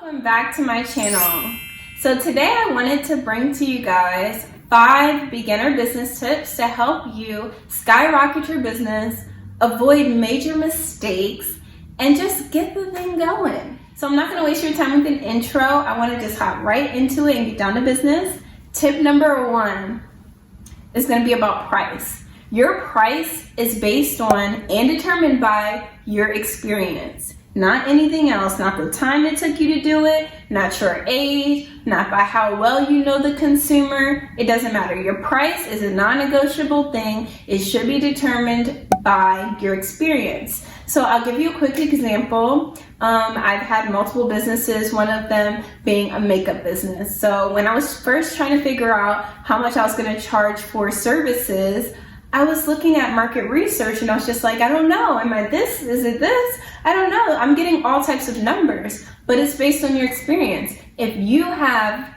Welcome back to my channel. So today I wanted to bring to you guys 5 beginner business tips to help you skyrocket your business, avoid major mistakes, and just get the thing going. So I'm not going to waste your time with an intro. I want to just hop right into it and get down to business. Tip number 1 is going to be about price. Your price is based on and determined by your experience. Not anything else, not the time it took you to do it, not your age, not by how well you know the consumer. It doesn't matter. Your price is a non-negotiable thing. It should be determined by your experience. So I'll give you a quick example. I've had multiple businesses, one of them being a makeup business. So when I was first trying to figure out how much I was going to charge for services, I was looking at market research and I was just like, I don't know. Am I this? Is it this? I don't know. I'm getting all types of numbers, but it's based on your experience. If you have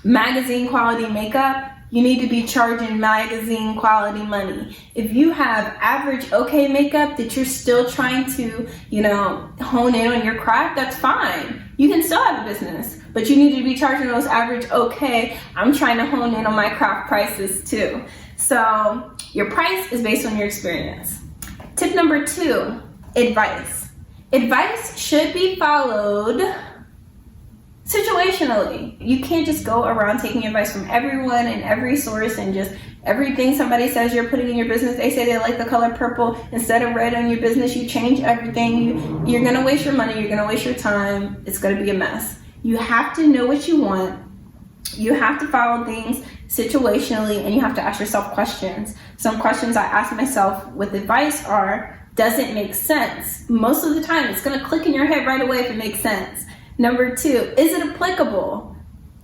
magazine quality makeup, you need to be charging magazine quality money. If you have average okay makeup that you're still trying to, hone in on your craft, that's fine. You can still have a business, but you need to be charging those average okay. I'm trying to hone in on my craft prices too. So your price is based on your experience. Tip number 2, advice. Advice should be followed situationally. You can't just go around taking advice from everyone and every source and just everything somebody says you're putting in your business. They say they like the color purple instead of red on your business. You change everything. You're going to waste your money. You're going to waste your time. It's going to be a mess. You have to know what you want. You have to follow things situationally, and you have to ask yourself questions. Some questions I ask myself with advice are, does it make sense? Most of the time, it's going to click in your head right away if it makes sense. Number 2, is it applicable?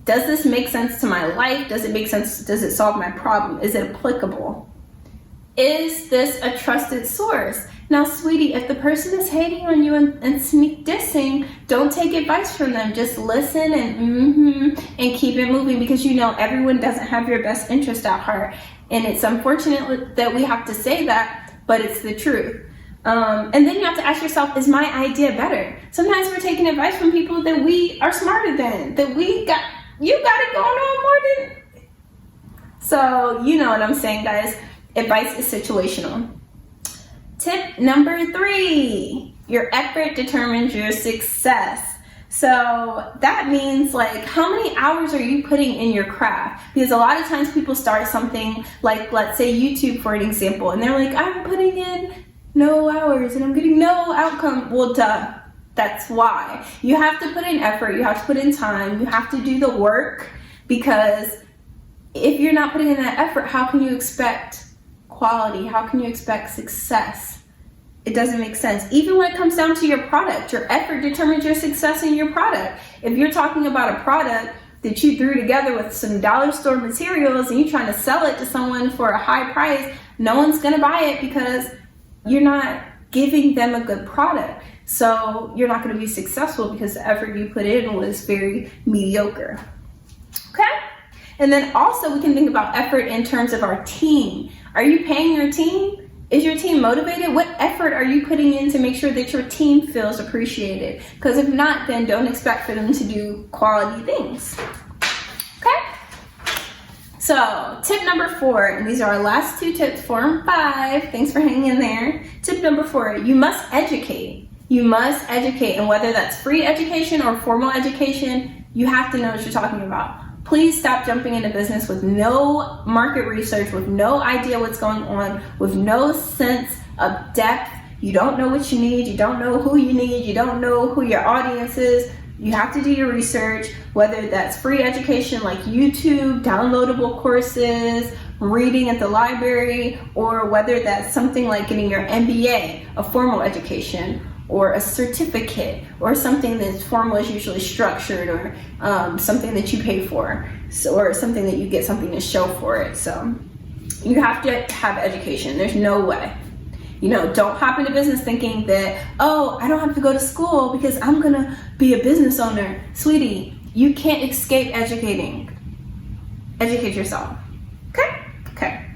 Does this make sense to my life? Does it make sense? Does it solve my problem? Is it applicable? Is this a trusted source? Now, sweetie, if the person is hating on you and sneak dissing, don't take advice from them. Just listen and keep it moving, because everyone doesn't have your best interest at heart. And it's unfortunate that we have to say that, but it's the truth. And then you have to ask yourself, is my idea better? Sometimes we're taking advice from people that we are smarter than, that you got it going on more than. So you know what I'm saying, guys. Advice is situational. Tip number 3, your effort determines your success. So that means, how many hours are you putting in your craft? Because a lot of times people start something like, let's say YouTube for an example, and they're like, I'm putting in no hours and I'm getting no outcome. Well, duh. That's why. You have to put in effort. You have to put in time. You have to do the work, because if you're not putting in that effort, how can you expect quality? How can you expect success? It doesn't make sense. Even when it comes down to your product, your effort determines your success in your product. If you're talking about a product that you threw together with some dollar store materials and you're trying to sell it to someone for a high price, no one's going to buy it because you're not giving them a good product. So you're not going to be successful because the effort you put in was very mediocre. Okay? And then also we can think about effort in terms of our team. Are you paying your team? Is your team motivated? What effort are you putting in to make sure that your team feels appreciated? Because if not, then don't expect for them to do quality things. Okay? So tip number 4, and these are our last 2 tips, 4 and 5. Thanks for hanging in there. Tip number 4, you must educate. You must educate, and whether that's free education or formal education, you have to know what you're talking about. Please stop jumping into business with no market research, with no idea what's going on, with no sense of depth. You don't know what you need. You don't know who you need. You don't know who your audience is. You have to do your research, whether that's free education like YouTube, downloadable courses, reading at the library, or whether that's something like getting your MBA, a formal education, or a certificate, or something that's formal is usually structured, or something that you pay for, or something that you get something to show for it. So you have to have education. There's no way. Don't hop into business thinking that, I don't have to go to school because I'm gonna be a business owner. Sweetie, you can't escape educating. Educate yourself. Okay.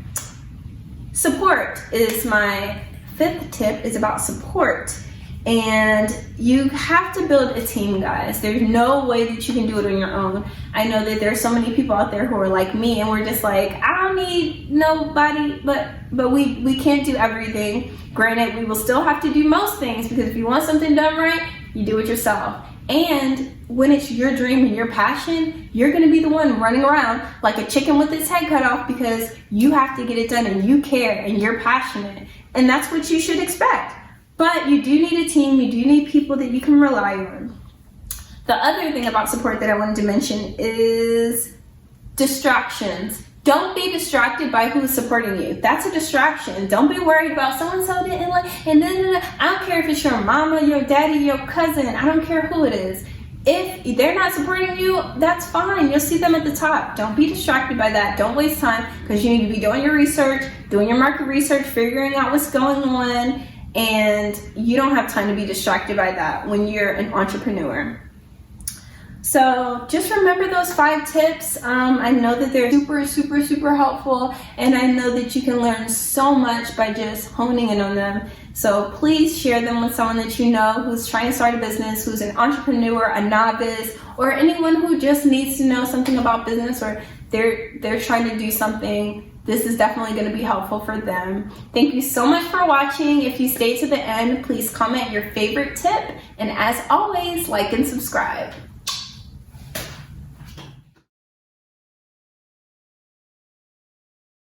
Support is my 5th tip, is about support. And you have to build a team, guys. There's no way that you can do it on your own. I know that there's so many people out there who are like me, and we're just like, I don't need nobody, but we can't do everything. Granted, we will still have to do most things, because if you want something done right, you do it yourself. And when it's your dream and your passion, you're going to be the one running around like a chicken with its head cut off, because you have to get it done and you care and you're passionate. And that's what you should expect. But you do need a team. You do need people that you can rely on. The other thing about support that I wanted to mention is distractions. Don't be distracted by who's supporting you. That's a distraction. Don't be worried about so-and-so didn't like, and then I don't care if it's your mama, your daddy, your cousin. I don't care who it is. If they're not supporting you, that's fine. You'll see them at the top. Don't be distracted by that. Don't waste time, because you need to be doing your research, doing your market research, figuring out what's going on, and you don't have time to be distracted by that when you're an entrepreneur. So just remember those 5 tips. I know that they're super helpful, and I know that you can learn so much by just honing in on them. So please share them with someone that you know who's trying to start a business, who's an entrepreneur, a novice, or anyone who just needs to know something about business, or they're trying to do something. This is definitely going to be helpful for them. Thank you so much for watching. If you stayed to the end, please comment your favorite tip, and as always, like and subscribe.